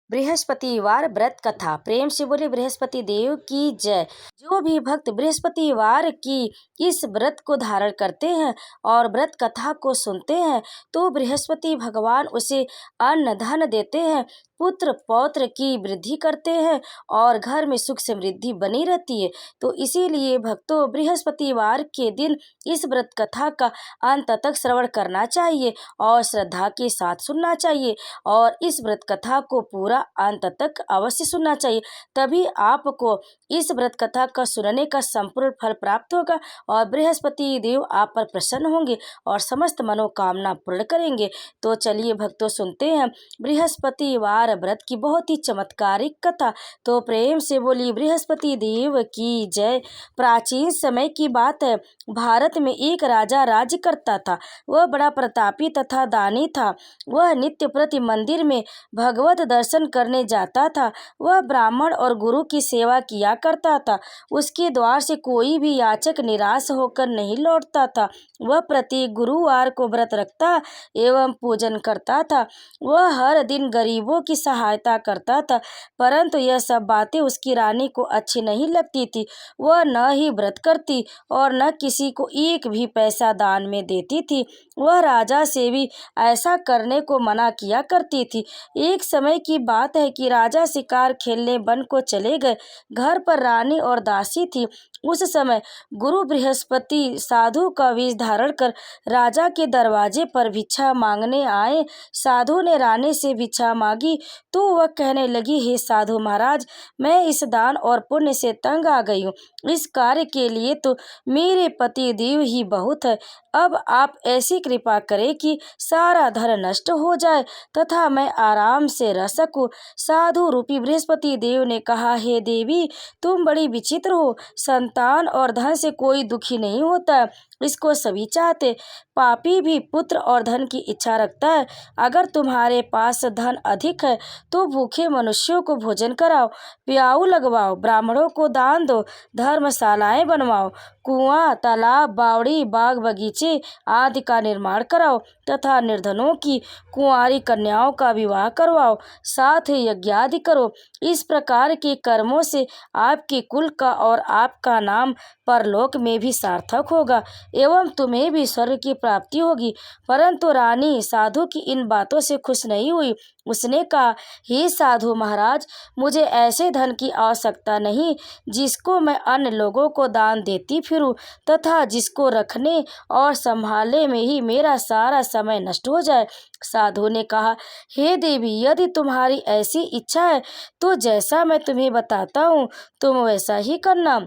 बृहस्पतिवार व्रत कथा। प्रेम से बोले बृहस्पति देव की जय। जो भी भक्त बृहस्पतिवार की इस व्रत को धारण करते हैं और व्रत कथा को सुनते हैं तो बृहस्पति भगवान उसे अन्न धन देते हैं, पुत्र पौत्र की वृद्धि करते हैं और घर में सुख समृद्धि बनी रहती है। तो इसीलिए भक्तों बृहस्पतिवार के दिन इस व्रत कथा का अंत तक श्रवण करना चाहिए और श्रद्धा के साथ सुनना चाहिए और इस व्रत कथा को पूरा अंत तक अवश्य सुनना चाहिए। तभी आपको इस व्रत कथा का सुनने का संपूर्ण फल प्राप्त होगा और बृहस्पति देव आप पर प्रसन्न होंगे और समस्त मनोकामना पूर्ण करेंगे। तो चलिए भक्तों सुनते हैं बृहस्पतिवार व्रत की बहुत ही चमत्कारिक कथा। तो प्रेम से बोली बृहस्पति देव की जय। प्राचीन समय की बात है, भारत में एक राजा राज्य करता था। वह बड़ा प्रतापी तथा दानी था। वह नित्य प्रति मंदिर में भगवत दर्शन करने जाता था। वह ब्राह्मण और गुरु की सेवा किया करता था। उसके द्वार से कोई भी याचक निराश होकर नहीं लौटता था। वह प्रति गुरुवार को व्रत रखता एवं पूजन करता था। वह हर दिन गरीबों की सहायता करता था, परंतु यह सब बातें उसकी रानी को अच्छी नहीं लगती थी। वह न ही व्रत करती और न किसी को एक भी पैसा दान में देती थी। वह राजा से भी ऐसा करने को मना किया करती थी। एक समय की बात है कि राजा शिकार खेलने वन को चले गए। घर पर रानी और दासी थी। उस समय गुरु बृहस्पति साधु का वेश धारण कर राजा के दरवाजे पर भिक्षा मांगने आए। साधु ने रानी से भिक्षा मांगी तो वह कहने लगी, हे साधु महाराज, मैं इस दान और पुण्य से तंग आ गई हूँ। इस कार्य के लिए तो मेरे पति देव ही बहुत है। अब आप ऐसी कृपा करें कि सारा धन नष्ट हो जाए तथा मैं आराम से रह सकूं। साधु रूपी बृहस्पति देव ने कहा, हे देवी, तुम बड़ी विचित्र हो। संतान और धन से कोई दुखी नहीं होता, इसको सभी चाहते। पापी भी पुत्र और धन की इच्छा रखता है। अगर तुम्हारे पास धन अधिक है तो भूखे मनुष्यों को भोजन कराओ, प्याऊ लगवाओ, ब्राह्मणों को दान दो, धर्मशालाएं बनवाओ, कुआं, तालाब, बावड़ी, बाग बगीचे आदि का निर्माण कराओ तथा निर्धनों की कुंवारी कन्याओं का विवाह करवाओ, साथ ही यज्ञ आदि करो। इस प्रकार के कर्मों से आपके कुल का और आपका नाम परलोक में भी सार्थक होगा एवं तुम्हें भी स्वर्ग की प्राप्ति होगी। परंतु रानी साधु की इन बातों से खुश नहीं हुई। उसने कहा, हे साधु महाराज, मुझे ऐसे धन की आवश्यकता नहीं जिसको मैं अन्य लोगों को दान देती फिरूं तथा जिसको रखने और संभालने में ही मेरा सारा समय नष्ट हो जाए। साधु ने कहा, हे देवी, यदि तुम्हारी ऐसी इच्छा है तो जैसा मैं तुम्हें बताता हूँ तुम वैसा ही करना।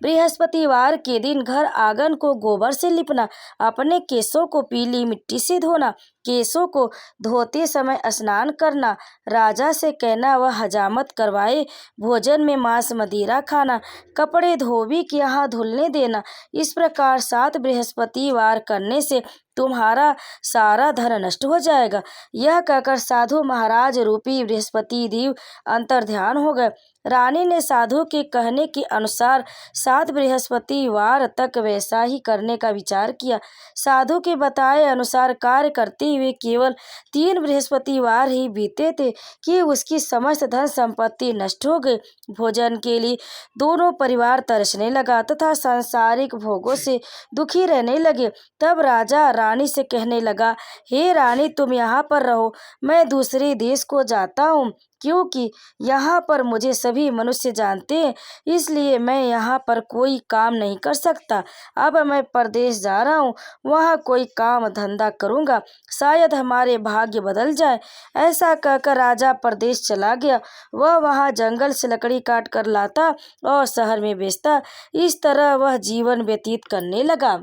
बृहस्पतिवार के दिन घर आंगन को गोबर से लिपना, अपने केशों को पीली मिट्टी से धोना, केशों को धोते समय स्नान करना, राजा से कहना वह हजामत करवाए, भोजन में मांस मदिरा खाना, कपड़े धोबी के यहाँ धुलने देना। इस प्रकार 7 बृहस्पतिवार करने से तुम्हारा सारा धन नष्ट हो जाएगा। यह कहकर साधु महाराज रूपी बृहस्पति देव अंतर्ध्यान हो गए। रानी ने साधु के कहने के अनुसार 7 बृहस्पतिवार तक वैसा ही करने का विचार किया। साधु के बताए अनुसार कार्य करते हुए केवल 3 बृहस्पतिवार ही बीते थे कि उसकी समस्त धन संपत्ति नष्ट हो गई। भोजन के लिए दोनों परिवार तरसने लगा तथा सांसारिक भोगों से दुखी रहने लगे। तब राजा रानी से कहने लगा, हे रानी, तुम यहाँ पर रहो, मैं दूसरे देश को जाता हूँ, क्योंकि यहाँ पर मुझे सभी मनुष्य जानते हैं, इसलिए मैं यहाँ पर कोई काम नहीं कर सकता। अब मैं परदेश जा रहा हूँ, वहाँ कोई काम धंधा करूँगा, शायद हमारे भाग्य बदल जाए। ऐसा कहकर राजा परदेश चला गया। वह वहाँ जंगल से लकड़ी काट कर लाता और शहर में बेचता। इस तरह वह जीवन व्यतीत करने लगा।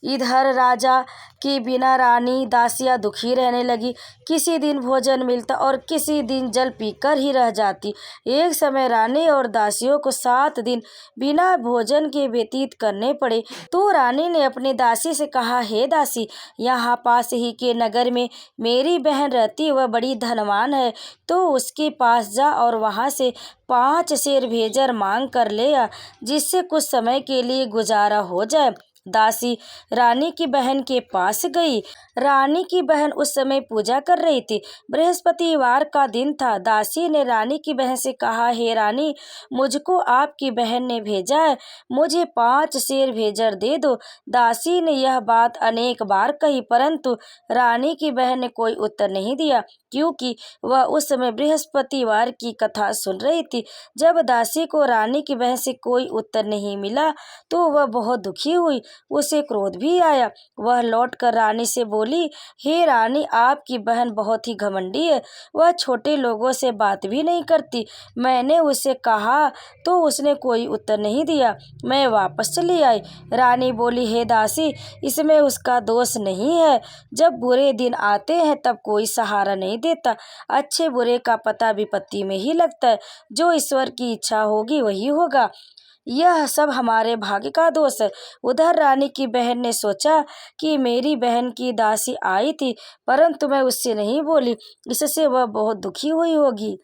इधर राजा के बिना रानी दासियां दुखी रहने लगी। किसी दिन भोजन मिलता और किसी दिन जल पीकर ही रह जाती। एक समय रानी और दासियों को 7 दिन बिना भोजन के व्यतीत करने पड़े। तो रानी ने अपनी दासी से कहा, हे दासी, यहाँ पास ही के नगर में मेरी बहन रहती, वह बड़ी धनवान है, तो उसके पास जा और वहाँ से 5 सेर भेजर मांग कर ले आ, जिससे कुछ समय के लिए गुजारा हो जाए। दासी रानी की बहन के पास गई। रानी की बहन उस समय पूजा कर रही थी। बृहस्पतिवार का दिन था। दासी ने रानी की बहन से कहा, हे रानी, मुझको आपकी बहन ने भेजा है, मुझे 5 सेर भेजर दे दो। दासी ने यह बात अनेक बार कही, परंतु रानी की बहन ने कोई उत्तर नहीं दिया, क्योंकि वह उस समय बृहस्पतिवार की कथा सुन रही थी। जब दासी को रानी की बहन से कोई उत्तर नहीं मिला तो वह बहुत दुखी हुई। उसे क्रोध भी आया। वह लौटकर रानी से बोली, हे रानी, आपकी बहन बहुत ही घमंडी है। वह छोटे लोगों से बात भी नहीं करती। मैंने उसे कहा तो उसने कोई उत्तर नहीं दिया। मैं वापस चली आई। रानी बोली, हे दासी, इसमें उसका दोष नहीं है। जब बुरे दिन आते हैं तब कोई सहारा नहीं देता। अच्छे बुरे का पता विपत्ति में ही लगता है। जो ईश्वर की इच्छा होगी वही होगा। यह सब हमारे भाग्य का दोष है। उधर रानी की बहन ने सोचा कि मेरी बहन की दासी आई थी, परंतु मैं उससे नहीं बोली, इससे वह बहुत दुखी हुई होगी।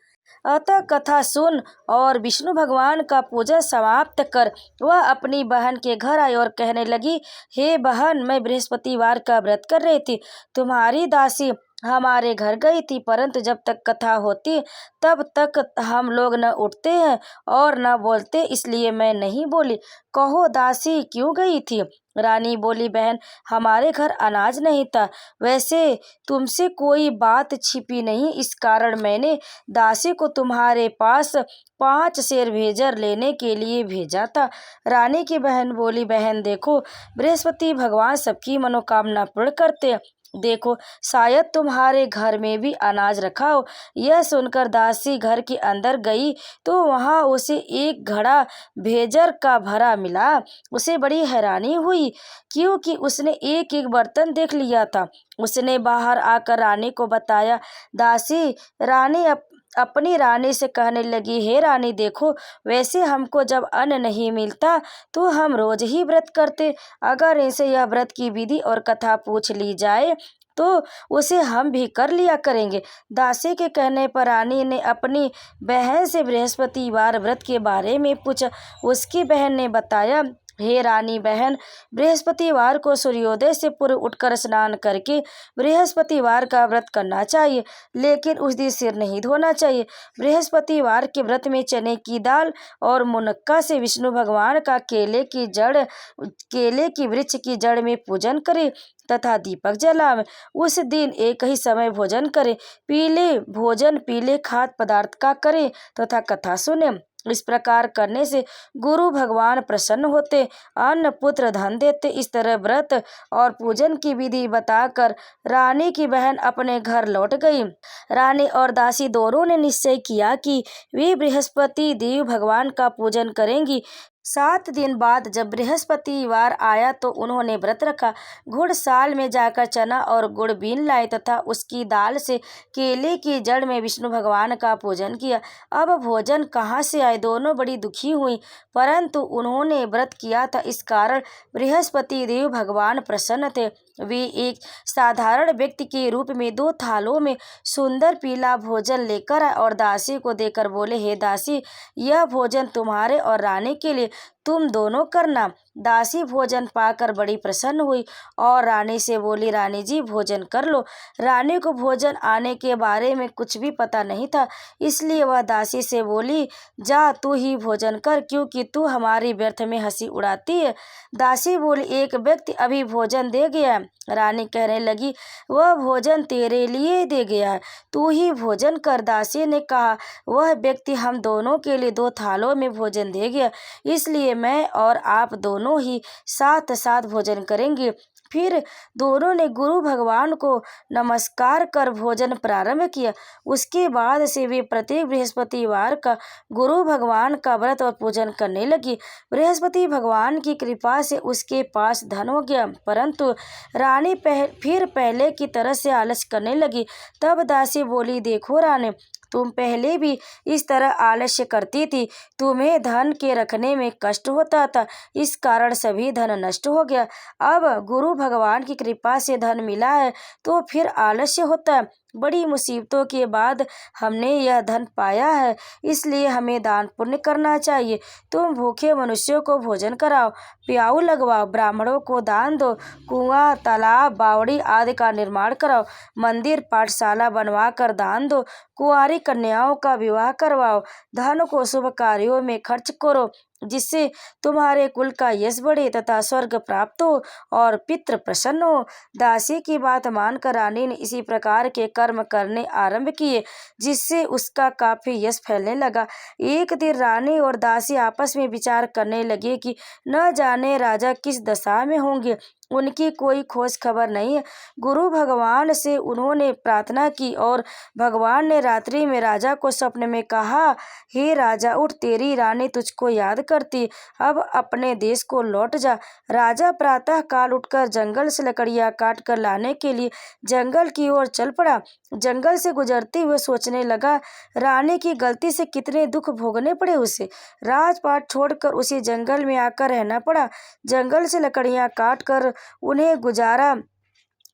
अतः कथा सुन और विष्णु भगवान का पूजा समाप्त कर वह अपनी बहन के घर आई और कहने लगी, हे बहन, मैं बृहस्पतिवार का व्रत कर रही थी। तुम्हारी दासी हमारे घर गई थी, परंतु जब तक कथा होती तब तक हम लोग न उठते हैं और न बोलते, इसलिए मैं नहीं बोली। कहो दासी क्यों गई थी? रानी बोली, बहन, हमारे घर अनाज नहीं था। वैसे तुमसे कोई बात छिपी नहीं, इस कारण मैंने दासी को तुम्हारे पास 5 सेर भेजर लेने के लिए भेजा था। रानी की बहन बोली, बहन देखो, बृहस्पति भगवान सबकी मनोकामना पूर्ण करते हैं। देखो, शायद तुम्हारे घर में भी अनाज रखा हो। यह सुनकर दासी घर के अंदर गई तो वहां उसे एक घड़ा भेजर का भरा मिला। उसे बड़ी हैरानी हुई, क्योंकि उसने एक एक बर्तन देख लिया था। उसने बाहर आकर रानी को बताया। दासी रानी अपनी रानी से कहने लगी, हे रानी देखो, वैसे हमको जब अन्न नहीं मिलता तो हम रोज ही व्रत करते। अगर इनसे यह व्रत की विधि और कथा पूछ ली जाए तो उसे हम भी कर लिया करेंगे। दासी के कहने पर रानी ने अपनी बहन से बृहस्पतिवार व्रत के बारे में पूछा। उसकी बहन ने बताया, हे रानी बहन, बृहस्पतिवार को सूर्योदय से पूर्व उठकर स्नान करके बृहस्पतिवार का व्रत करना चाहिए, लेकिन उस दिन सिर नहीं धोना चाहिए। बृहस्पतिवार के व्रत में चने की दाल और मुनक्का से विष्णु भगवान का केले की वृक्ष की जड़ में पूजन करें तथा दीपक जलाएं। उस दिन एक ही समय भोजन करें। पीले खाद्य पदार्थ का करें तथा कथा सुने। इस प्रकार करने से गुरु भगवान प्रसन्न होते, अन्न पुत्र धन देते। इस तरह व्रत और पूजन की विधि बताकर रानी की बहन अपने घर लौट गई। रानी और दासी दोनों ने निश्चय किया कि वे बृहस्पति देव भगवान का पूजन करेंगी। 7 दिन बाद जब बृहस्पतिवार आया तो उन्होंने व्रत रखा। घुड़साल में जाकर चना और गुड़ बीन लाए तथा उसकी दाल से केले की जड़ में विष्णु भगवान का पूजन किया। अब भोजन कहाँ से आए? दोनों बड़ी दुखी हुई, परंतु उन्होंने व्रत किया था, इस कारण बृहस्पति देव भगवान प्रसन्न थे। वे एक साधारण व्यक्ति के रूप में 2 थालों में सुंदर पीला भोजन लेकर आए और दासी को देकर बोले, हे दासी, यह भोजन तुम्हारे और रानी के लिए, तुम दोनों करना। दासी भोजन पाकर बड़ी प्रसन्न हुई और रानी से बोली, रानी जी भोजन कर लो। रानी को भोजन आने के बारे में कुछ भी पता नहीं था, इसलिए वह दासी से बोली, जा तू ही भोजन कर, क्योंकि तू हमारी व्यर्थ में हंसी उड़ाती है। दासी बोली, एक व्यक्ति अभी भोजन दे गया। रानी कहने लगी, वह भोजन तेरे लिए दे गया है, तू ही भोजन कर। दासी ने कहा, वह व्यक्ति हम दोनों के लिए 2 थालों में भोजन दे गया, इसलिए मैं और आप दोनों ही साथ साथ भोजन करेंगे। फिर दोनों ने गुरु भगवान को नमस्कार कर भोजन प्रारंभ किया। उसके बाद से वे प्रत्येक बृहस्पतिवार का गुरु भगवान का व्रत और पूजन करने लगी। बृहस्पति भगवान की कृपा से उसके पास धन हो गया, परंतु रानी फिर पहले की तरह से आलस्य करने लगी। तब दासी बोली, देखो रानी, तुम पहले भी इस तरह आलस्य करती थी, तुम्हें धन के रखने में कष्ट होता था, इस कारण सभी धन नष्ट हो गया। अब गुरु भगवान की कृपा से धन मिला है तो फिर आलस्य होता है। बड़ी मुसीबतों के बाद हमने यह धन पाया है, इसलिए हमें दान पुण्य करना चाहिए। तुम भूखे मनुष्यों को भोजन कराओ, प्याऊ लगवाओ, ब्राह्मणों को दान दो, कुआं, तालाब, बावड़ी आदि का निर्माण कराओ, मंदिर, पाठशाला बनवा कर दान दो, कुंवारी कन्याओं का विवाह करवाओ, धन को शुभ कार्यों में खर्च करो, जिससे तुम्हारे कुल का यश बढ़े तथा स्वर्ग प्राप्त हो और पितृ प्रसन्न हो। दासी की बात मानकर रानी ने इसी प्रकार के कर्म करने आरंभ किए, जिससे उसका काफी यश फैलने लगा। एक दिन रानी और दासी आपस में विचार करने लगे कि न जाने राजा किस दशा में होंगे, उनकी कोई खोज खबर नहीं है। गुरु भगवान से उन्होंने प्रार्थना की और भगवान ने रात्रि में राजा को स्वप्न में कहा, हे राजा, उठ, तेरी रानी तुझको याद करती, अब अपने देश को लौट जा। राजा प्रातः काल उठकर जंगल से लकड़ियां काट कर लाने के लिए जंगल की ओर चल पड़ा। जंगल से गुजरते हुए सोचने लगा, रानी की गलती से कितने दुख भोगने पड़े उसे। राजपाट छोड़कर उसे जंगल में आकर रहना पड़ा। जंगल से लकड़ियां काट कर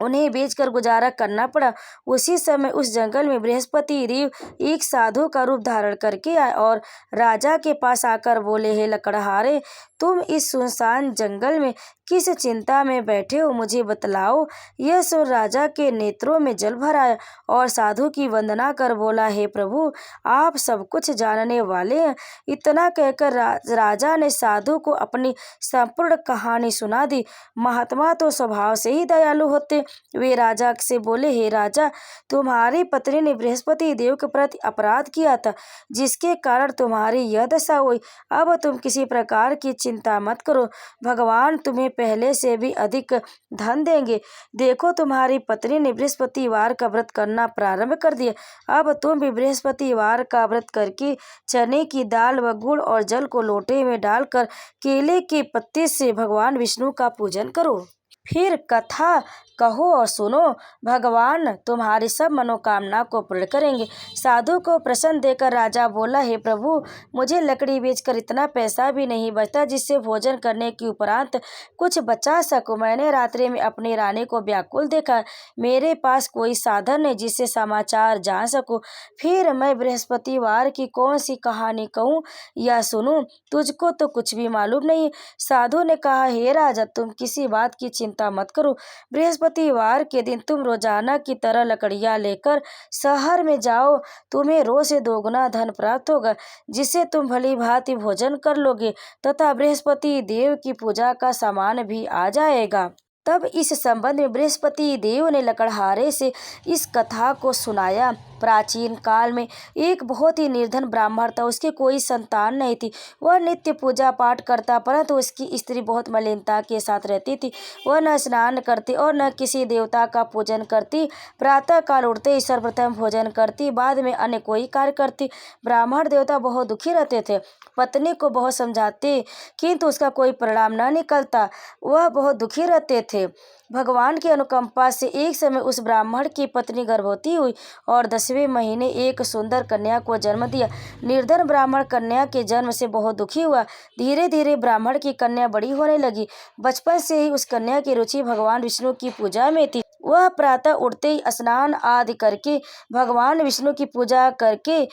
उन्हें बेचकर गुजारा करना पड़ा। उसी समय उस जंगल में बृहस्पति देव एक साधु का रूप धारण करके आए और राजा के पास आकर बोले, हे लकड़हारे, तुम इस सुनसान जंगल में किस चिंता में बैठे हो, मुझे बतलाओ। यह सुन राजा के नेत्रों में जल भर आया और साधु की वंदना कर बोला, हे प्रभु, आप सब कुछ जानने वाले हैं। इतना कहकर राजा ने साधु को अपनी संपूर्ण कहानी सुना दी। महात्मा तो स्वभाव से ही दयालु होते। वे राजा से बोले, हे राजा, तुम्हारी पत्नी ने बृहस्पति देव के प्रति अपराध किया था, जिसके कारण तुम्हारी यह दशा हुई। अब तुम किसी प्रकार की चिंता मत करो, भगवान तुम्हें पहले से भी अधिक धन देंगे। देखो, तुम्हारी पत्नी ने बृहस्पतिवार का व्रत करना प्रारंभ कर दिया। अब तुम भी बृहस्पतिवार का व्रत करके चने की दाल व गुड़ और जल को लोटे में डालकर केले के पत्ते से भगवान विष्णु का पूजन करो। फिर कथा कहो और सुनो, भगवान तुम्हारी सब मनोकामना को पूर्ण करेंगे। साधु को प्रसन्न देकर राजा बोला, हे प्रभु, मुझे लकड़ी बेचकर इतना पैसा भी नहीं बचता जिससे भोजन करने के उपरांत कुछ बचा सकूं। मैंने रात्रि में अपनी रानी को व्याकुल देखा। मेरे पास कोई साधन नहीं जिससे समाचार जान सकूं। फिर मैं बृहस्पतिवार की कौन सी कहानी कहूँ या सुनूं? तुझको तो कुछ भी मालूम नहीं। साधु ने कहा, हे राजा, तुम किसी बात की चिंता मत करो। बृहस्पतिवार के दिन तुम रोजाना की तरह लकड़ियां लेकर शहर में जाओ। तुम्हें रोज से दोगुना धन प्राप्त होगा, जिससे तुम भली भांति भोजन कर लोगे तथा बृहस्पति देव की पूजा का सामान भी आ जाएगा। तब इस संबंध में बृहस्पति देव ने लकड़हारे से इस कथा को सुनाया। प्राचीन काल में एक बहुत ही निर्धन ब्राह्मण था। उसकी कोई संतान नहीं थी। वह नित्य पूजा पाठ करता, परंतु उसकी स्त्री बहुत मलिनता के साथ रहती थी। वह न स्नान करती और न किसी देवता का पूजन करती। प्रातः काल उठते ही सर्वप्रथम भोजन करती, बाद में अन्य कोई कार्य करती। ब्राह्मण देवता बहुत दुखी रहते थे। पत्नी को बहुत समझाते, किंतु उसका कोई परिणाम न निकलता। वह बहुत दुखी रहते थे। भगवान की अनुकंपा से एक समय उस ब्राह्मण की पत्नी गर्भवती हुई और 10वें महीने एक सुंदर कन्या को जन्म दिया। निर्धन ब्राह्मण कन्या के जन्म से बहुत दुखी हुआ। धीरे धीरे ब्राह्मण की कन्या बड़ी होने लगी। बचपन से ही उस कन्या की रुचि भगवान विष्णु की पूजा में थी। वह प्रातः उठते ही स्नान आदि करके भगवान विष्णु की पूजा करने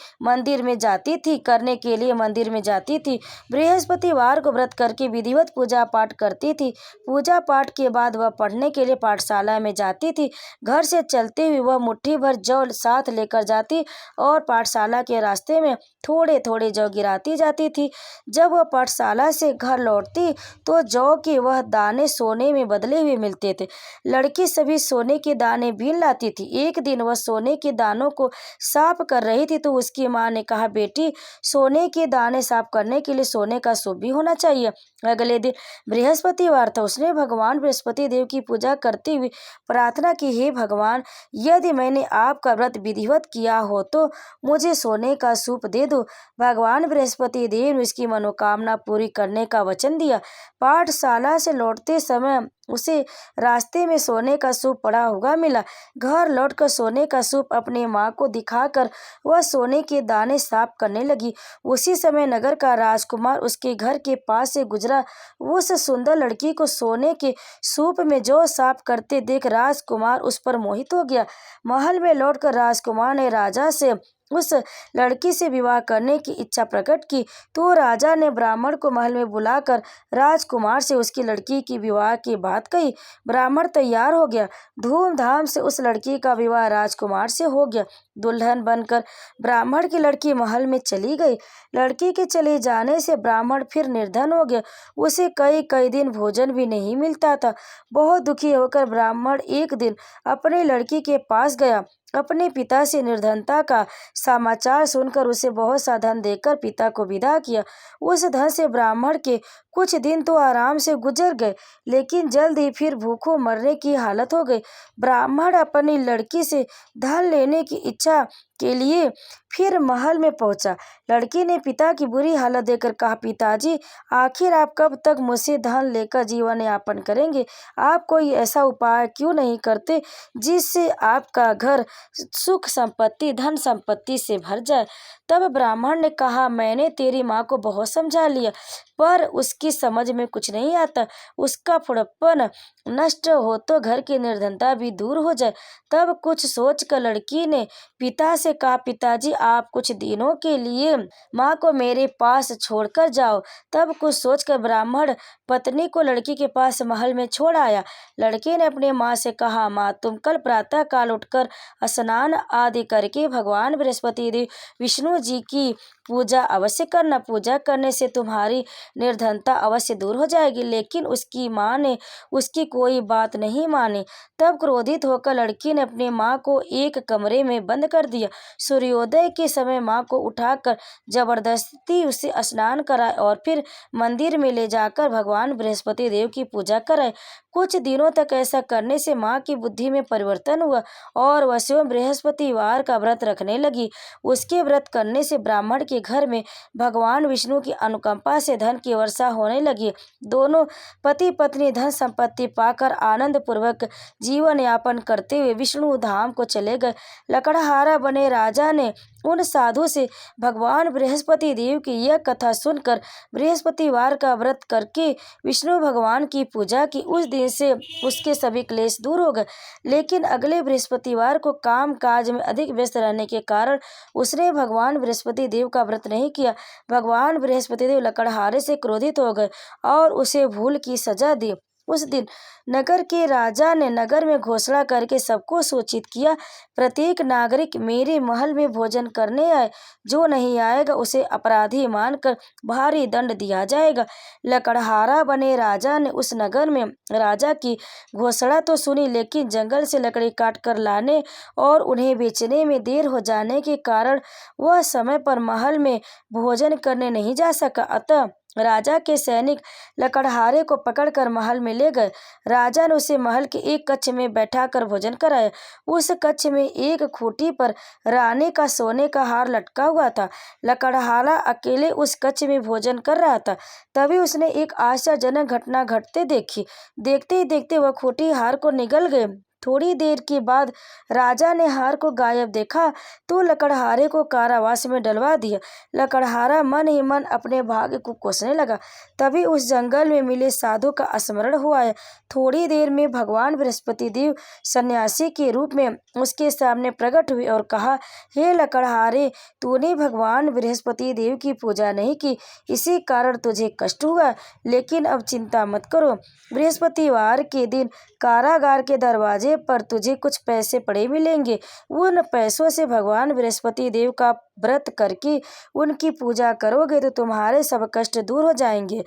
के लिए मंदिर में जाती थी। बृहस्पतिवार को व्रत करके विधिवत पूजा पाठ करती थी। पूजा पाठ के बाद वह पढ़ने के लिए पाठशाला में जाती थी। घर से चलते हुए वह मुट्ठी भर जौ साथ लेकर जाती और पाठशाला के रास्ते में थोड़े थोड़े जौ गिराती जाती थी। जब वह पाठशाला से घर लौटती तो जौ के वह दाने सोने में बदले हुए मिलते थे। लड़की सभी सोने के दाने बीन लाती थी। एक दिन वह सोने के दानों को साफ कर रही थी तो उसकी माँ ने कहा, बेटी, सोने के दाने साफ करने के लिए सोने का सूप भी होना चाहिए। अगले दिन बृहस्पतिवार था। उसने भगवान बृहस्पति देव की पूजा करते हुए प्रार्थना की, हे भगवान, यदि मैंने आपका व्रत विधिवत किया हो तो मुझे सोने का सूप दे दो। भगवान बृहस्पति देव ने उसकी मनोकामना पूरी करने का वचन दिया। पाठशाला से लौटते समय उसे रास्ते में सोने का सूप पड़ा हुआ मिला। घर लौटकर सोने का सूप अपनी माँ को दिखाकर वह सोने के दाने साफ करने लगी। उसी समय नगर का राजकुमार उसके घर के पास से गुजरा। उस सुंदर लड़की को सोने के सूप में जो साफ करते देख राजकुमार उस पर मोहित हो गया। महल में लौटकर राजकुमार ने राजा से उस लड़की से विवाह करने की इच्छा प्रकट की। तो राजा ने ब्राह्मण को महल में बुलाकर राजकुमार से उसकी लड़की की विवाह की बात कही। ब्राह्मण तैयार हो गया। धूमधाम से उस लड़की का विवाह राजकुमार से हो गया। दुल्हन बनकर ब्राह्मण की लड़की महल में चली गई। लड़की के चले जाने से ब्राह्मण फिर निर्धन हो गया। उसे कई कई दिन भोजन भी नहीं मिलता था। बहुत दुखी होकर ब्राह्मण एक दिन अपनी लड़की के पास गया। अपने पिता से निर्धनता का समाचार सुनकर उसे बहुत सा धन देकर पिता को विदा किया। उस धन से ब्राह्मण के कुछ दिन तो आराम से गुजर गए, लेकिन जल्द ही फिर भूखों मरने की हालत हो गई। ब्राह्मण अपनी लड़की से धन लेने की इच्छा के लिए फिर महल में पहुंचा। लड़की ने पिता की बुरी हालत देखकर कहा, पिताजी, आखिर आप कब तक मुझसे धन लेकर जीवन यापन करेंगे? आप कोई ऐसा उपाय क्यों नहीं करते जिससे आपका घर सुख संपत्ति धन संपत्ति से भर जाए? तब ब्राह्मण ने कहा, मैंने तेरी माँ को बहुत समझा लिया, पर उसकी समझ में कुछ नहीं आता। उसका फुड़प्पन नष्ट हो तो घर की निर्धनता भी दूर हो जाए। तब कुछ सोचकर लड़की ने पिता से कहा, पिताजी, आप कुछ दिनों के लिए माँ को मेरे पास छोड़कर जाओ। तब कुछ सोचकर ब्राह्मण पत्नी को लड़की के पास महल में छोड़ आया। लड़के ने अपनी माँ से कहा, माँ, तुम कल प्रातः काल उठकर स्नान आदि करके भगवान बृहस्पति देव विष्णु जी की पूजा अवश्य करना। पूजा करने से तुम्हारी निर्धनता अवश्य दूर हो जाएगी। लेकिन उसकी माँ ने उसकी कोई बात नहीं मानी। तब क्रोधित होकर लड़की ने अपनी माँ को एक कमरे में बंद कर दिया। सूर्योदय के समय माँ को उठाकर जबरदस्ती उसे स्नान कराए और फिर मंदिर में ले जाकर भगवान बृहस्पति देव की पूजा कराए। कुछ दिनों तक ऐसा करने से माँ की बुद्धि में परिवर्तन हुआ और वह स्वयं बृहस्पतिवार का व्रत रखने लगी। उसके व्रत करने से ब्राह्मण के घर में भगवान विष्णु की अनुकंपा से धन की वर्षा होने लगी। दोनों पति पत्नी धन संपत्ति पाकर आनंद पूर्वक जीवन यापन करते हुए विष्णु धाम को चले गए। लकड़हारा बने राजा ने उन साधु से भगवान बृहस्पति देव की यह कथा सुनकर बृहस्पतिवार का व्रत करके विष्णु भगवान की पूजा की। उस दिन से उसके सभी क्लेश दूर हो गए। लेकिन अगले बृहस्पतिवार को काम काज में अधिक व्यस्त रहने के कारण उसने भगवान बृहस्पति देव का व्रत नहीं किया। भगवान बृहस्पति देव लकड़हारे से क्रोधित हो गए और उसे भूल की सजा दी। उस दिन नगर के राजा ने नगर में घोषणा करके सबको सूचित किया, प्रत्येक नागरिक मेरे महल में भोजन करने आए। जो नहीं आएगा उसे अपराधी मानकर भारी दंड दिया जाएगा। लकड़हारा बने राजा ने उस नगर में राजा की घोषणा तो सुनी, लेकिन जंगल से लकड़ी काट कर लाने और उन्हें बेचने में देर हो जाने के कारण वह समय पर महल में भोजन करने नहीं जा सका। अतः राजा के सैनिक लकड़हारे को पकड़कर महल में ले गए। राजा ने उसे महल के एक कक्ष में बैठाकर भोजन कराया। उस कक्ष में एक खूंटी पर रानी का सोने का हार लटका हुआ था। लकड़हारा अकेले उस कक्ष में भोजन कर रहा था। तभी उसने एक आश्चर्यजनक घटना घटते देखी। देखते ही देखते वह खूंटी हार को निगल गई। थोड़ी देर के बाद राजा ने हार को गायब देखा तो लकड़हारे को कारावास में डलवा दिया। लकड़हारा मन ही मन अपने भाग्य को कोसने लगा। तभी उस जंगल में मिले साधु का स्मरण हुआ है। थोड़ी देर में भगवान बृहस्पति देव सन्यासी के रूप में उसके सामने प्रकट हुए और कहा, हे लकड़हारे, तूने भगवान बृहस्पति देव की पूजा नहीं की, इसी कारण तुझे कष्ट हुआ। लेकिन अब चिंता मत करो, बृहस्पतिवार के दिन कारागार के दरवाजे पर तुझे कुछ पैसे पड़े मिलेंगे। उन पैसों से भगवान बृहस्पति देव का व्रत करके उनकी पूजा करोगे तो तुम्हारे सब कष्ट दूर हो जाएंगे।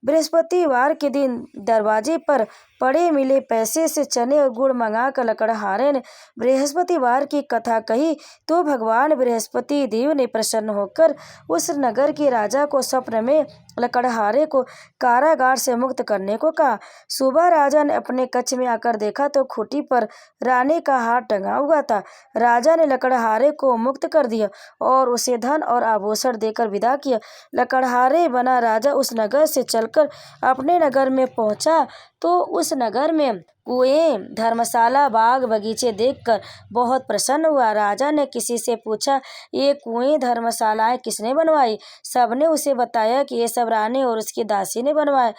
बृहस्पतिवार के दिन दरवाजे पर पड़े मिले पैसे से चने और गुड़ मंगाकर लकड़हारे ने बृहस्पतिवार की कथा कही तो भगवान बृहस्पति देव ने प्रसन्न होकर उस नगर के राजा को स्वप्न में लकड़हारे को कारागार से मुक्त करने को कहा। सुबह राजा ने अपने कक्ष में आकर देखा तो खूंटी पर रानी का हार टंगा हुआ था। राजा ने लकड़हारे को मुक्त कर दिया और उसे धन और आभूषण देकर विदा किया। लकड़हारे बना राजा उस नगर से चलकर अपने नगर में पहुंचा तो उस नगर में कुएं, धर्मशाला, बाग बगीचे देखकर बहुत प्रसन्न हुआ। राजा ने किसी से पूछा, ये कुएं, धर्मशालाएं किसने बनवाई? सबने उसे बताया कि ये सब रानी और उसकी दासी ने बनवाए।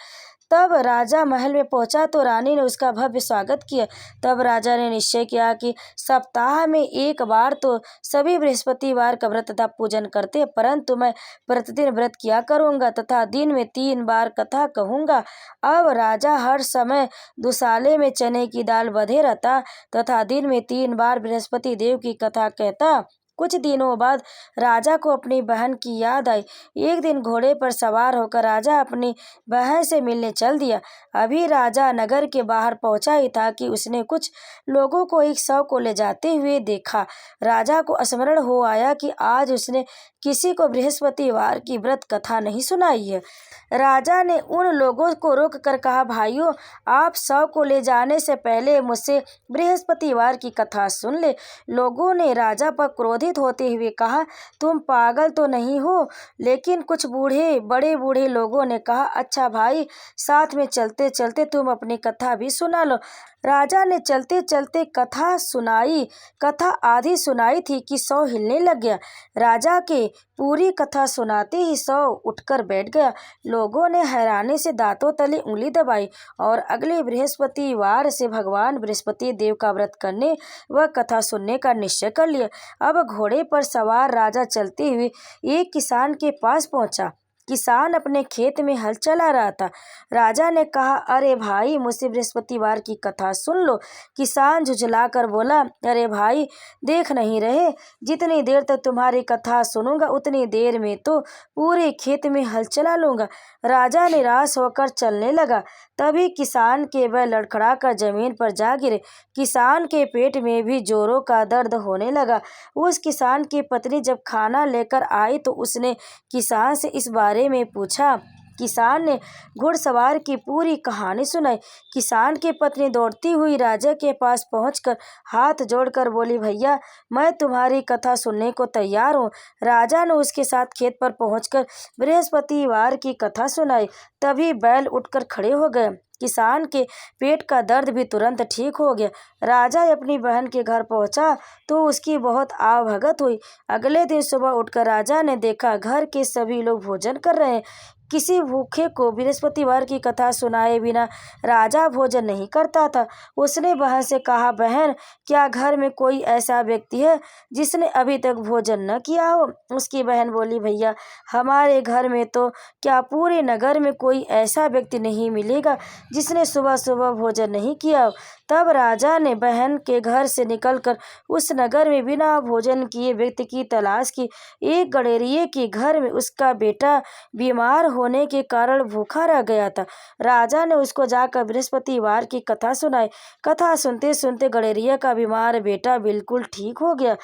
तब राजा महल में पहुंचा तो रानी ने उसका भव्य स्वागत किया। तब राजा ने निश्चय किया कि सप्ताह में एक बार तो सभी बृहस्पतिवार का व्रत तथा पूजन करते, परंतु मैं प्रतिदिन व्रत किया करूंगा तथा दिन में 3 बार कथा कहूंगा। अब राजा हर समय दुसाले में चने की दाल बधे रहता तथा दिन में 3 बार बृहस्पति देव की कथा कहता। कुछ दिनों बाद राजा को अपनी बहन की याद आई। एक दिन घोड़े पर सवार होकर राजा अपनी बहन से मिलने चल दिया। अभी राजा नगर के बाहर पहुंचा ही था कि उसने कुछ लोगों को एक शव को ले जाते हुए देखा। राजा को स्मरण हो आया कि आज उसने किसी को बृहस्पतिवार की व्रत कथा नहीं सुनाई है। राजा ने उन लोगों को रोक कर कहा, भाइयों, आप शव को ले जाने से पहले मुझसे बृहस्पतिवार की कथा सुन ले। लोगों ने राजा पर क्रोधित होते हुए कहा, तुम पागल तो नहीं हो? लेकिन कुछ बड़े बूढ़े लोगों ने कहा, अच्छा भाई, साथ में चलते चलते तुम अपनी कथा भी सुना लो। राजा ने चलते चलते कथा सुनाई। कथा आधी सुनाई थी कि शव हिलने लग गया। राजा के पूरी कथा सुनाते ही शव उठकर बैठ गया। लोगों ने हैरानी से दांतों तले उंगली दबाई और अगले बृहस्पतिवार से भगवान बृहस्पति देव का व्रत करने व कथा सुनने का निश्चय कर लिया। अब घोड़े पर सवार राजा चलते हुए एक किसान के पास पहुंचा। किसान अपने खेत में हल चला रहा था। राजा ने कहा, अरे भाई, मुझसे बृहस्पतिवार की कथा सुन लो। किसान झुझला कर बोला, अरे भाई, देख नहीं रहे, जितनी देर तक तुम्हारी कथा सुनूंगा उतनी देर में तो पूरे खेत में हल चला लूंगा। राजा निराश होकर चलने लगा। तभी किसान के बैल लड़खड़ा कर जमीन पर जा गिरे। किसान के पेट में भी जोरों का दर्द होने लगा। उस किसान की पत्नी जब खाना लेकर आई तो उसने किसान से इस बारे में पूछा। किसान ने घुड़सवार की पूरी कहानी सुनाई। किसान की पत्नी दौड़ती हुई राजा के पास पहुंचकर हाथ जोड़कर बोली, भैया, मैं तुम्हारी कथा सुनने को तैयार हूँ। राजा ने उसके साथ खेत पर पहुंचकर बृहस्पतिवार की कथा सुनाई। तभी बैल उठकर खड़े हो गए। किसान के पेट का दर्द भी तुरंत ठीक हो गया। राजा अपनी बहन के घर पहुंचा तो उसकी बहुत आवभगत हुई। अगले दिन सुबह उठकर राजा ने देखा घर के सभी लोग भोजन कर रहे हैं। किसी भूखे को बृहस्पतिवार की कथा सुनाए बिना राजा भोजन नहीं करता था। उसने बहन से कहा, बहन, क्या घर में कोई ऐसा व्यक्ति है जिसने अभी तक भोजन न किया हो? उसकी बहन बोली, भैया, हमारे घर में तो क्या पूरे नगर में कोई ऐसा व्यक्ति नहीं मिलेगा जिसने सुबह सुबह भोजन नहीं किया हो। तब राजा ने बहन के घर से निकलकर उस नगर में बिना भोजन किए व्यक्ति की तलाश की। एक गडेरिये के घर में उसका बेटा बीमार होने के कारण भूखा रह गया था। राजा ने उसको जाकर बृहस्पतिवार की कथा सुनाई। कथा सुनते सुनते गडेरिया का बीमार बेटा बिल्कुल ठीक हो गया।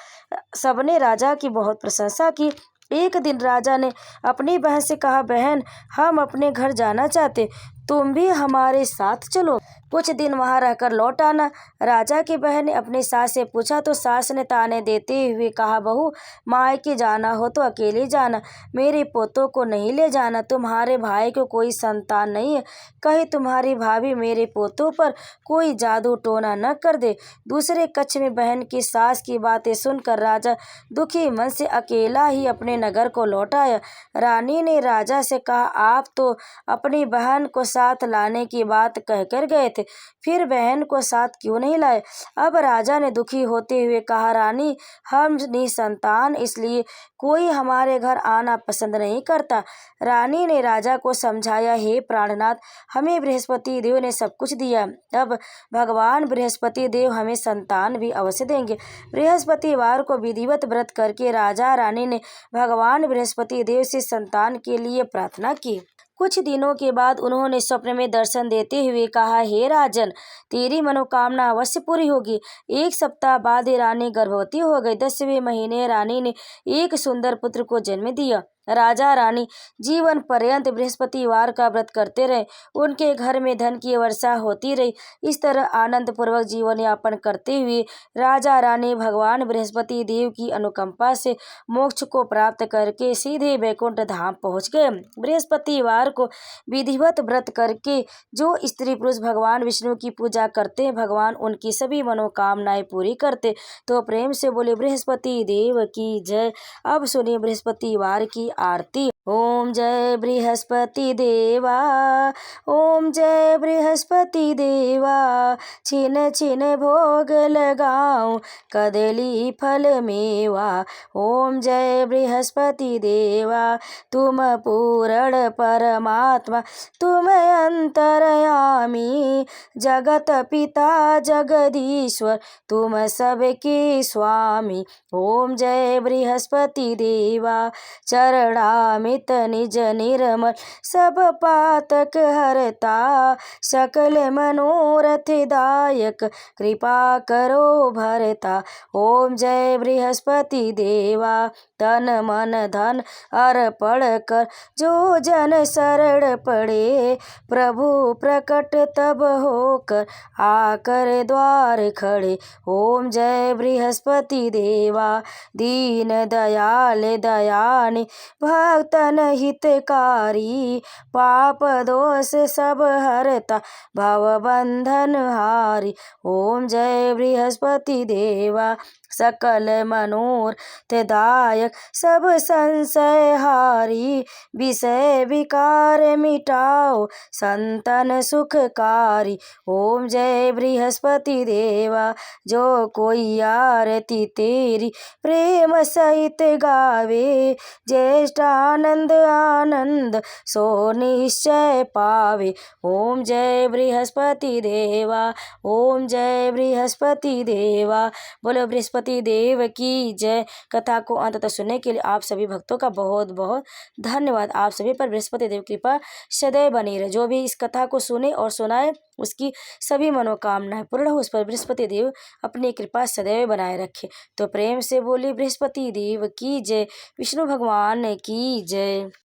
सबने राजा की बहुत प्रशंसा की। एक दिन राजा ने अपनी बहन से कहा, बहन, हम अपने घर जाना चाहते, तुम भी हमारे साथ चलो, कुछ दिन वहां रहकर लौट आना। राजा की बहन ने अपनी सास से पूछा तो सास ने ताने देते हुए कहा, बहू, मायके जाना हो तो अकेले जाना, मेरे पोतों को नहीं ले जाना। तुम्हारे भाई को कोई संतान नहीं है, कहीं तुम्हारी भाभी मेरे पोतों पर कोई जादू टोना न कर दे। दूसरे कक्ष में बहन की सास की बातें सुनकर राजा दुखी मन से अकेला ही अपने नगर को लौट आया। रानी ने राजा से कहा, आप तो अपनी बहन को साथ लाने की बात कहकर गए थे, फिर बहन को साथ क्यों नहीं लाए? अब राजा ने दुखी होते हुए कहा, रानी, हम निसंतान, इसलिए कोई हमारे घर आना पसंद नहीं करता। रानी ने राजा को समझाया, हे प्राणनाथ, हमें बृहस्पति देव ने सब कुछ दिया, अब भगवान बृहस्पति देव हमें संतान भी अवश्य देंगे। बृहस्पतिवार को विधिवत व्रत करके राजा रानी ने भगवान बृहस्पति देव से संतान के लिए प्रार्थना की। कुछ दिनों के बाद उन्होंने स्वप्न में दर्शन देते हुए कहा, हे राजन, तेरी मनोकामना अवश्य पूरी होगी। 1 सप्ताह बाद रानी गर्भवती हो गई। 10वें महीने रानी ने एक सुंदर पुत्र को जन्म दिया। राजा रानी जीवन पर्यंत बृहस्पतिवार का व्रत करते रहे। उनके घर में धन की वर्षा होती रही। इस तरह आनंद पूर्वक जीवन यापन करते हुए राजा रानी भगवान बृहस्पति देव की अनुकंपा से मोक्ष को प्राप्त करके सीधे वैकुंठ धाम पहुंच गए। बृहस्पतिवार को विधिवत व्रत करके जो स्त्री पुरुष भगवान विष्णु की पूजा करते हैं, भगवान उनकी सभी मनोकामनाएं पूरी करते। तो प्रेम से बोले बृहस्पति देव की जय। अब सुनिए बृहस्पतिवार की आरती। ओम जय बृहस्पति देवा, ओम जय बृहस्पति देवा, छिन छिन भोग लगाऊं कदली फल मेवा। ओम जय बृहस्पति देवा, तुम पूर्ण परमात्मा, तुम अंतर्यामी, जगत पिता जगदीश्वर, तुम सबके स्वामी। ओम जय बृहस्पति देवा, चरणामित निज निर्मल, सब पातक हरता, सकल मनोरथ दायक, कृपा करो भरता। ओम जय बृहस्पति देवा, तन मन धन अर्पण कर, जो जन शरण पड़े, प्रभु प्रकट तब होकर, आकर द्वार खड़े। ओम जय बृहस्पति देवा, दीन दयाल दयानि, भक्तन हितकारी, पाप दोष सब हरता, भव बंधन हारी। ओम जय बृहस्पति देवा, सकल मनोरथ दायक, सब संशय हारी, विषय विकार मिटाओ, संतन सुखकारी। ओम जय बृहस्पति देवा, जो कोई आरती तेरी प्रेम सहित गावे, ज्येष्ठ आनंद आनंद सो निश्चय पावे। ओम जय बृहस्पति देवा, ओम जय बृहस्पति देवा। बोलो बृहस्पति देव की जय। कथा को अंत तक सुनने के लिए आप सभी भक्तों का बहुत बहुत धन्यवाद। आप सभी पर बृहस्पति देव की कृपा सदैव बनी रहे। जो भी इस कथा को सुने और सुनाए उसकी सभी मनोकामनाएं पूर्ण हो, उस पर बृहस्पति देव अपनी कृपा सदैव बनाए रखे। तो प्रेम से बोली बृहस्पति देव की जय, विष्णु भगवान की जय।